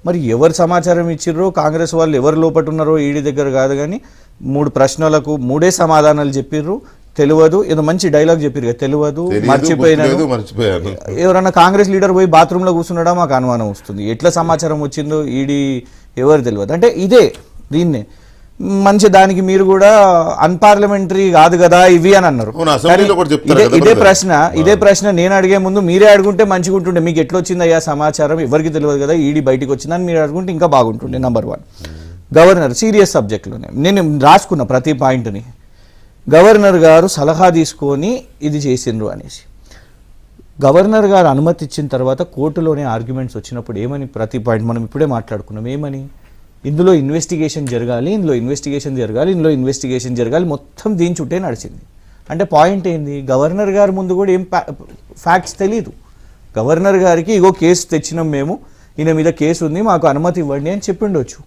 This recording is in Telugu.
మరి ఎవరు సమాచారం ఇచ్చిర్రో కాంగ్రెస్ వాళ్ళు ఎవరు లోపట ఉన్నారో ఈడీ దగ్గర కాదు, కానీ 3 ప్రశ్నలకు 3 సమాధానాలు చెప్పిర్రు. తెలియదు, ఏదో మంచి డైలాగ్ చెప్పారు కదా, తెలియదు, మర్చిపోయాను. ఎవరన్నా కాంగ్రెస్ లీడర్ పోయి బాత్రూంలో కూర్చున్నాడా మాకు అనుమానం వస్తుంది. ఎట్లా సమాచారం వచ్చిందో ఈడీ ఎవరు తెలియదు అంటే ఇదే దీన్నే మంచి దానికి మీరు కూడా అన్పార్లమెంటరీ కాదు కదా ఇవి అని అన్నారు. ఇదే ప్రశ్న నేను అడిగే ముందు మీరే అడుగుంటే మంచిగా ఉంటుండే. మీకు ఎట్లా వచ్చింది అయ్యా సమాచారం, ఎవరికి తెలియదు కదా, ఈడీ బయటకు వచ్చిందని మీరు అడుగుంటే ఇంకా బాగుంటుండే. నెంబర్ 1 గవర్నర్ సీరియస్ సబ్జెక్ట్లోనే నేను రాసుకున్న ప్రతి పాయింట్ని. గవర్నర్ గారు సలహా తీసుకొని ఇది చేసిండ్రు అనేసి. గవర్నర్ గారు అనుమతి ఇచ్చిన తర్వాత కోర్టులోనే ఆర్గ్యుమెంట్స్ వచ్చినప్పుడు ఏమని, ప్రతి పాయింట్ మనం ఇప్పుడే మాట్లాడుకున్నాం, ఏమని ఇందులో ఇన్వెస్టిగేషన్ జరగాలి, ఇందులో ఇన్వెస్టిగేషన్ జరగాలి, మొత్తం దీని చుట్టే నడిచింది. అంటే పాయింట్ ఏంది, గవర్నర్ గారి ముందు కూడా ఏం ఫ్యాక్ట్స్ తెలీదు. గవర్నర్ గారికి ఇగో కేసు తెచ్చినాం మేము, ఈయన మీద కేసు ఉంది, మాకు అనుమతి ఇవ్వండి అని చెప్పిండొచ్చు.